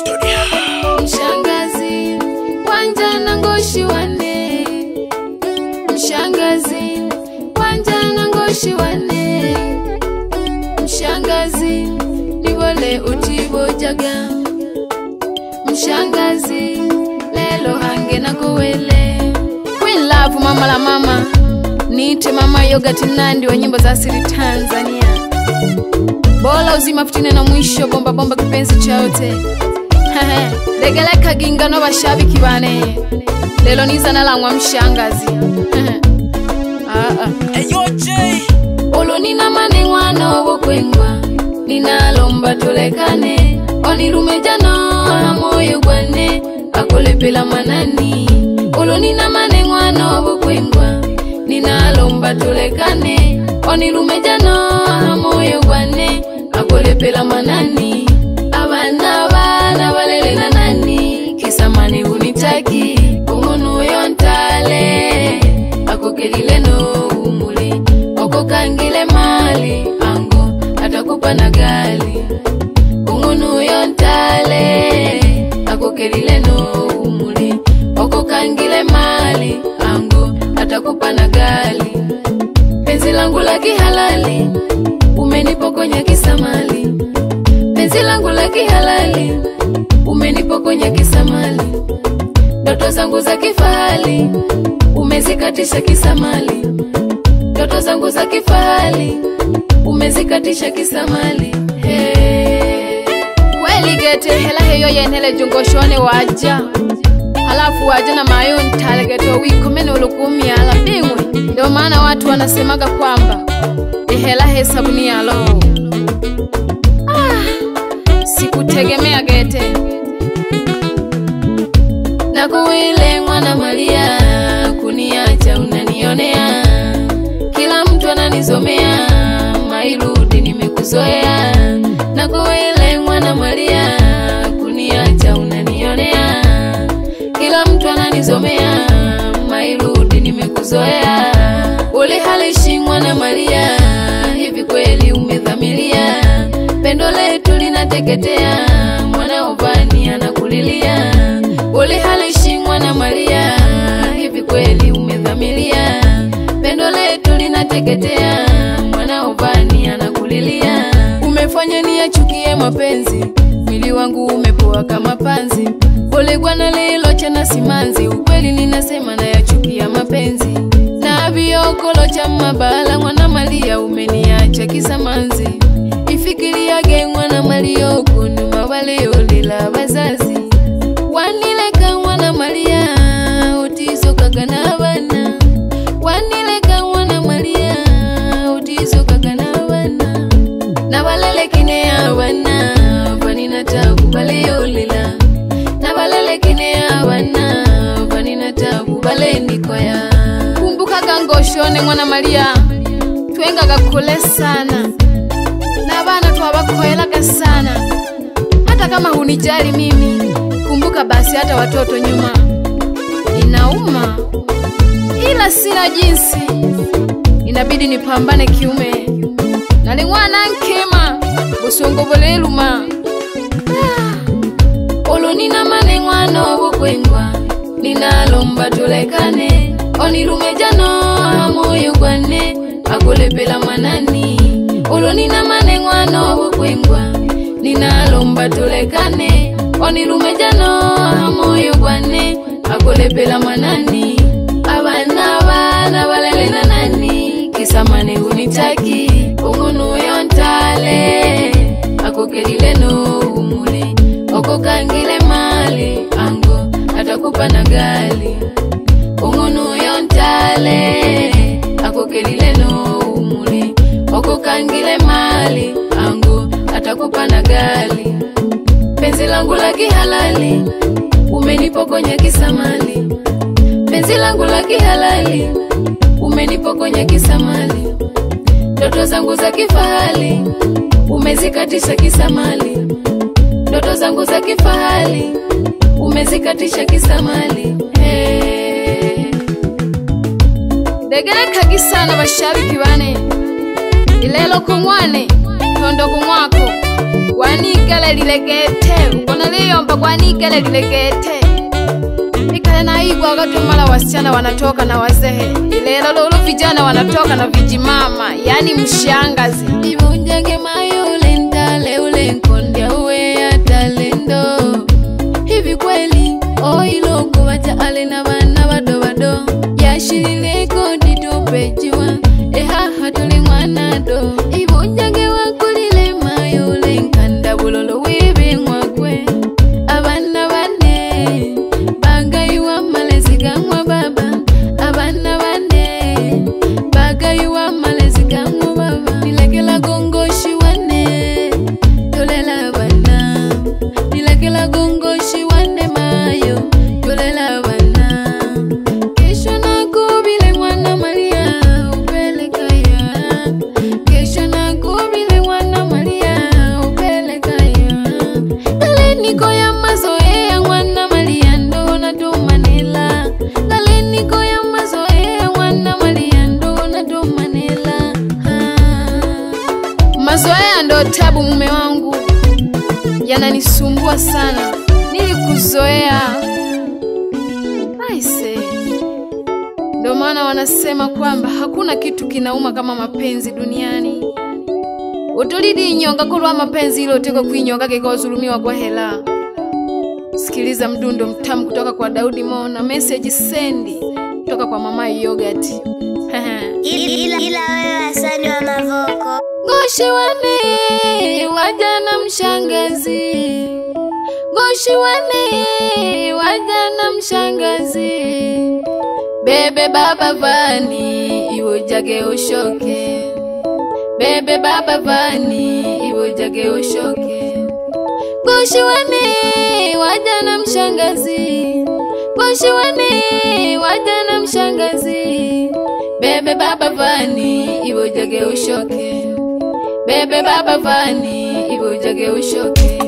Studio. Mshangazi wanja na ngoshi wane, mshangazi wanja na ngoshi wane, mshangazi nibole utibo jaga, mshangazi lelo hange na kuwele. Queen Love mama la mama, niite mama Yogurt Nandi wa nyimbo za asili Tanzania. Bola uzima futine na mwisho bomba bomba kipenzi chaote. Legeleka gingano bashabiki bane, lelo niza nalangwa mshangazi. Eyo J Olo nina mane wano bokwengwa, ninalomba tulekane. Onirume jano moyo gwane, akolepela manani. Olo nina mane wano bokwengwa, ninalomba tulekane. Onirume jano moyo gwane, akolepela manani. Abana bana balele na nani, kisamani unitaki. Umunu yontale, akokelile no umule. Oko kangile mali, ango, atakupa na gali. Umunu yontale, akokelile no umule. Oko kangile mali, ango, atakupa na gali. Penzi langu la kihalali, umenipokonya kisamali. Penzi langu la kihalali, umenipokonya kisamali. Ndoto zangu za kifahali, umezikatisha kisamali. Ndoto zangu za kifahali, umezikatisha kisamali. Kweli gete hela heyo yenele jungoshone waja, halafu waja na mayo ntale gete wikomene ulukumi ala bingwe. Ndio maana watu wanasemaga kwamba hela hesabuni ya lo. Sikutegemea gete na kuwile mwana Maria, kuniacha unanionea. Kila mtu ananizomea, mairudi nimekuzoea. Na kuwile mwana Maria, kuniacha unanionea. Kila mtu ananizomea, mairudi nimekuzoea. Ule halishi mwana Maria, hivi kweli umedhamiria? Pendo letu linateketea, mwana ubani anakulilia. Ule halishi mwana Maria, hivi kweli umedhamiria? Pendo letu linateketea, mwana ubani anakulilia. Umefanya niyachukie mapenzi, mwili wangu umepoa kama panzi. Pole bwana lelo chana simanzi, ukweli ninasema nayachukia mapenzi. Na biokolo cha mabala mwana Maria, umeniacha kisamanzi. Ifikiria gengwa na Mario kunu mawale olila bazazi. Wanileka mwana Maria, utizo kagana wana. Wanileka mwana Maria, utizo kagana wana. Na walele kine ya wana, vanina tabu bale olila. Na walele kine ya wana, vanina tabu bale nikoya. Kumbuka gangoshone mwana Maria, tuenga gakule sana. Na bana tuwabakoelaga sana. Hata kama hunijali mimi, kumbuka basi hata watoto nyuma. Inauma, ila sina jinsi, inabidi nipambane kiume. Nalingwana nkema, busongo boleluma. Olo nina manengwano bokwengwa, ninalomba tulekane. Onirume jano moyo gwane, akolepela manani. Olo nina manengwano bokwengwa, ninalomba tulekane. Onirume jano moyo gwane, akolepela manani. Abana bana balele na nani, kisamane unitaki. Umunu yontale, akokelile no umule. Oko kangile mali, ango, atakupa na gali. Umunu yontale, akokelile no umule. Oko kangile mali, ango, atakupa na gali. Penzi langu la kihalali, umenipokonya kisamali. Penzi langu la kihalali, umenipokonya kisamali. Ndoto zangu za kifahali, umezikatisha kisamali. Ndoto zangu za kifahali, umezikatisha kisamali. Degereka gisana bashabiki bane, ilelo kumwane, tondo kumwako. Wanikele lilegete ukona liyomba kwanikele lilegete ikale na igwa wakati mala wasichana wanatoka na wazehe ilelo lolo vijana wanatoka na vijimama yani mshangazi ibunjage mayule ndale ule nkondia uwe ya talendo hivi kweli oilo kuwacha ale na wana wado wado yashilile kodi tupejiwa ehaha tuli mwanado ibunjage wakulile mayule nkanda bulolo wibi mwakwe abana bane bagaywa malezi gamwa baba abana bane bagaywa malezi gamwa baba nilekela gongoshi wane tolela bana nilekela gongoshi wane mayo tolela bana kesho nakubile mwana Maria upelekaya kesho nakubile mwana Maria upelekaya dale niko ya mazoea mwana Maria ndo natumanila dale niko ya mazoea mwana Maria ndo natumanila mazoea ndo tabu mume wangu yananisumbua sana nilikuzoea aise ndo maana wanasema kwamba hakuna kitu kinauma kama mapenzi duniani utolidi inyonga kulwa mapenzi ilo teko kuinyonga kekawazulumiwa kwa hela sikiliza mdundo mtamu kutoka kwa Daudi Mo na message sendi kutoka kwa mama Yogurt ila wewe asani wa Mavoko Goshi wane wajana mshangazi Goshi wane wajana mshangazi Bebe baba vani iwo jage ushoke Bebe baba vani iwo jage ushoke Goshi wane wajana mshangazi Goshi wane wajana mshangazi Bebe baba vani iwo jage ushoke Bebe baba vani iwo jage ushoke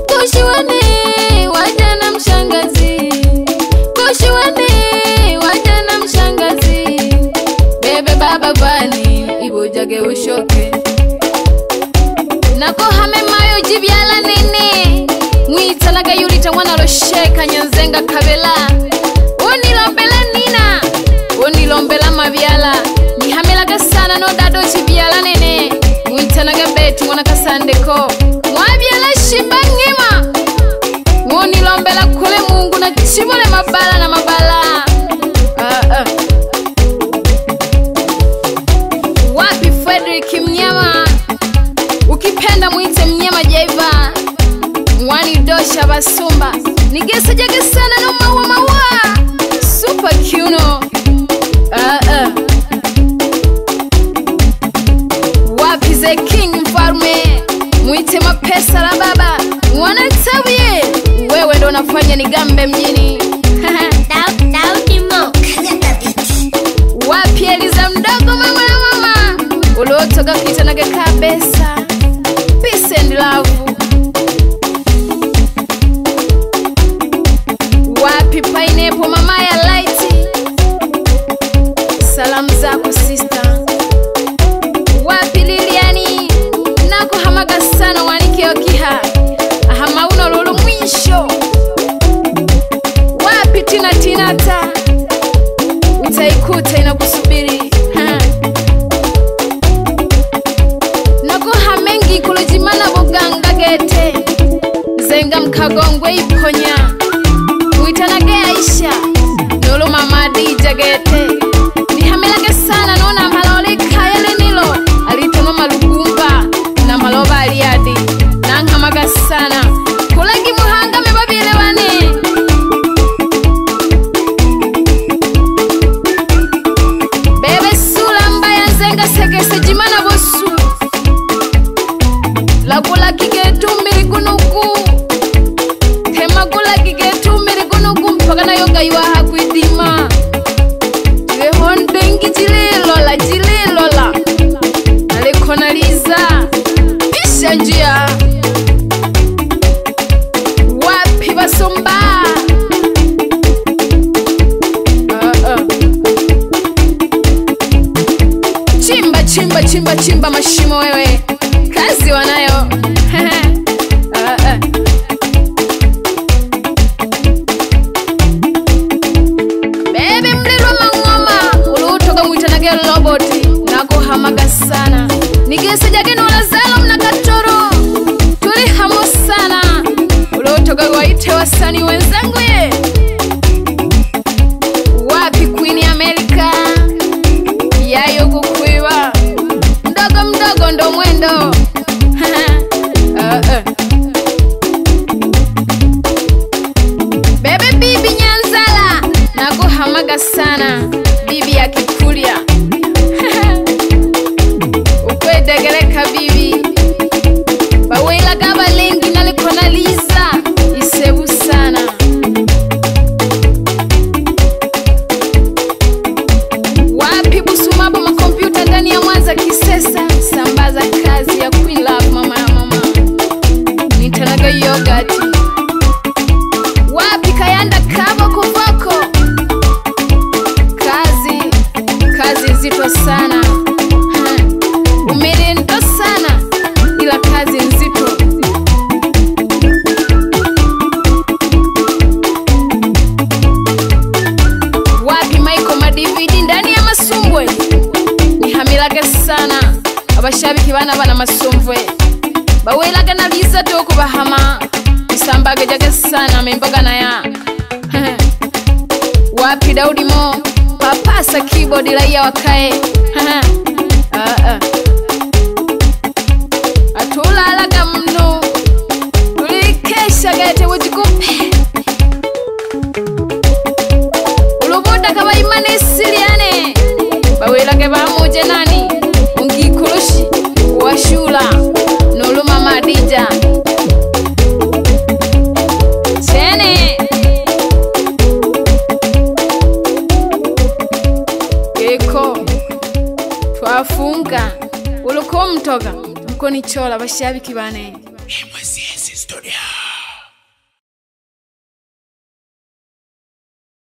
Goshi wane wajana mshangazi Goshi wane wajana mshangazi Bebe baba vani iwo jage ushoke Nako hame mayo jibyala nene Mwitalaga yulita mwana losheka nyanzenga kabela Unilombela nina Unilombela mabyala Nihamelaga sana no dado jibyala nene Mwitanaga beti mwana kasandeko Mwabyala shimba ngima Unilombela kule Mungu na chibole mabala na mabala Wapi Frederick Mnyama Ukipenda mwite Mnyama Jaiva Mwani dosha basumba Nigesa jage sana no mawa mawa Super Kuno Wapi ze King Mfalme Mwite mapesa la baba Mwana tabie Wewe ndo nafanya nigambe mjini Daudi Mo kagata biti Wapi Eliza mdogo mama na mama Ulotoka kitanage kabesa Peace and love Wapi Pineapple mama ya lighti Salamu zako sister Wapi Liliani Nako hamaga sana wanike okiha Ahama uno lulu mwisho Wapi Tina Tinata Utaikuta inakusubiri Nako hamengi kulujimana buganga gete Zenga mkagongwe iponya Mwitanage Aisha Nolo mama Dija gete Nihamelage sana nona maloleka yale nilo Alitono malugumba na maloba aliadi Nanghamaga sana Kulagi muhanga mebabile wane Bebe sula mbaya nzenga segese jimana bosu Lagula kigetu mirigunuku Temagula kigetu mirigunuku mpaka na yoga yuwa hakuidima Lehon bengi jililola Nalekonaliza Isha njia Wapi basomba Chimba mashimo wewe Kazi wanayo nite wasanii wenzangu ye. Wapi Queen America yayo kukwiwa mdogo mdogo ndo mwendo. Bebe bibi Nyanzala nakuhamaga sana bibi ya Kikulia. Ukwedegereka bibi bawela gaba lengi nalikona Lisa isebu sana. Wapi Busumabo makompyuta ndani ya Mwanza Kisesa sambaza kazi ya Queen Love mama ya mama nitanaga yogurt. Wapi Kayanda Kabo Kuvoko kazi nzito sana. Umerendo sana ila kazi nzito. Wapi Michael Madividi ndani ya Masumbwe nihamilage sana abashabiki bana Masumbwe bawelaga na Lisa toko bahama isambage jage sana memboga na ya. Wapi Daudi Mo papasa keyboard raia wakae. Atulalaga mno tulikesha gete wujikupe ulubuda kaba imane siriane bawelage bamuje nani ungikurushi washula nuluma Madija chene eko twafunga uluko mtoga mkoni chola bashabiki bane. MCS Studio.